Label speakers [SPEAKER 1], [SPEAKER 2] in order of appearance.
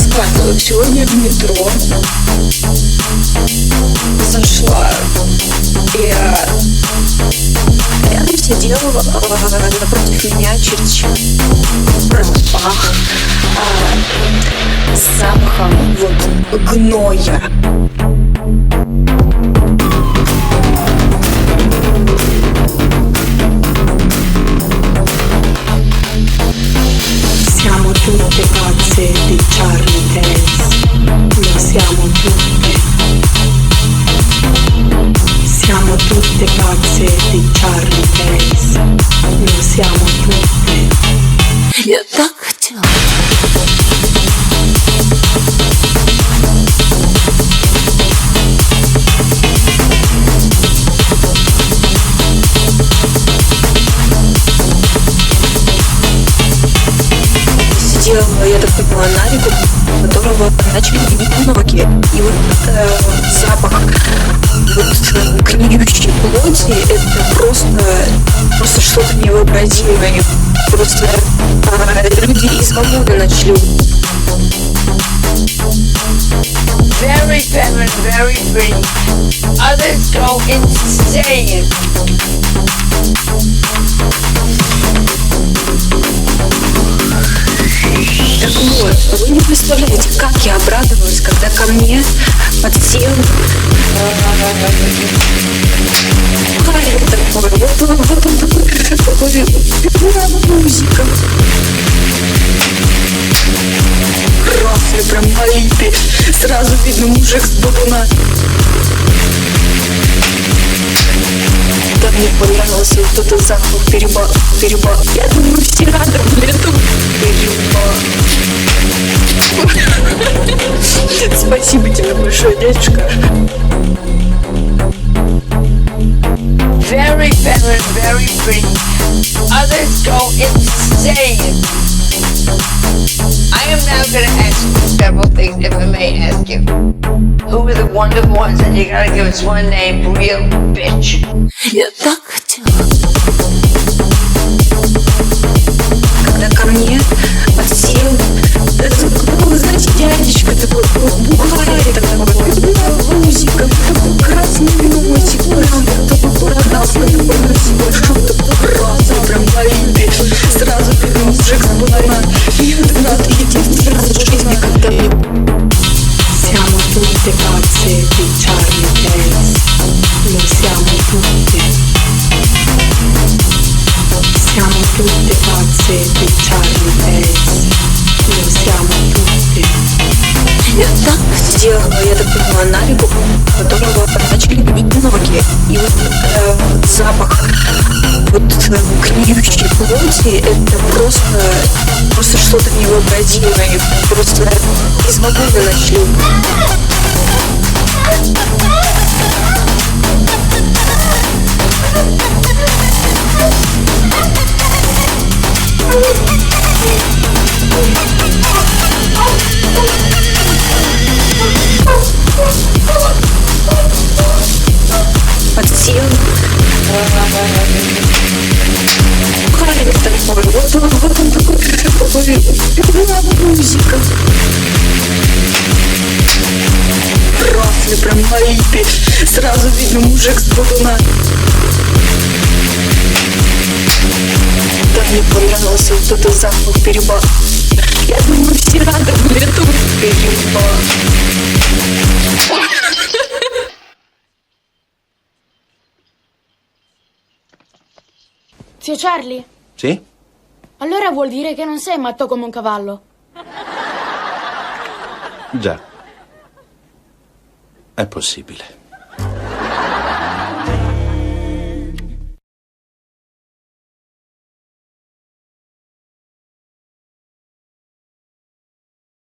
[SPEAKER 1] Так, сегодня в метро зашла. И она сидела напротив меня через пропах с запахом вот гноя.
[SPEAKER 2] Siamo tutte pazze di Charlie Tales, lo siamo tutte. Siamo tutte pazze di Charlie Tales, lo siamo tutte.
[SPEAKER 1] Я так хотела. Сидела, я так поняла, на реку, которого начали гнить ноги. И вот запах вот гниющей плоти, это просто что-то невообразимое. Просто люди из Мамуна начали.
[SPEAKER 3] Very feminine, very pretty. Others go insane.
[SPEAKER 1] Так вот, вы не представляете, как я обрадовалась, когда ко мне подсел парень такой, вот он такой музыка. Красный, прям налитый, сразу видно мужик с бабуна. Да, мне понравился вот этот запах перебал. Я думаю, все рады были этому перебал. Спасибо тебе большое, дядюшка.
[SPEAKER 3] Very feminine, very pretty. Others go insane. I am now going to ask you several things, if I may ask you. Who are the wonderful ones? And you got to give us one name, real bitch.
[SPEAKER 1] Я так хотела. Когда ко мне подсел, вы знаете, дядечка такой, бухарь такой, музыка, такой красный носик, прям такой бородавка, такой носик, что-то красный, прям налитый, сразу видно мужик с бухаря. И вот надо единственный раз в жизни, когда мне...
[SPEAKER 2] Siamo tutte pazze di Charlie Tales, lo siamo tutte. Siamo tutte pazze di Charlie Tales, lo siamo tutte.
[SPEAKER 1] Я так сидела, я так поняла, на реку, которого начали гнить ноги. И вот запах вот гниющей плоти, это просто что-то невообразимое. Просто из Мамуна начали. Подсел парень такой, вот он такой, музыка. Красный, прям налитый, сразу видно мужик с бабуна. Да, мне понравился вот этот запах перебал. Я думаю, все рады были этому перебал.
[SPEAKER 4] Zio Charlie?
[SPEAKER 5] Sì?
[SPEAKER 4] Allora vuol dire che non sei matto come un cavallo?
[SPEAKER 5] Già. È possibile.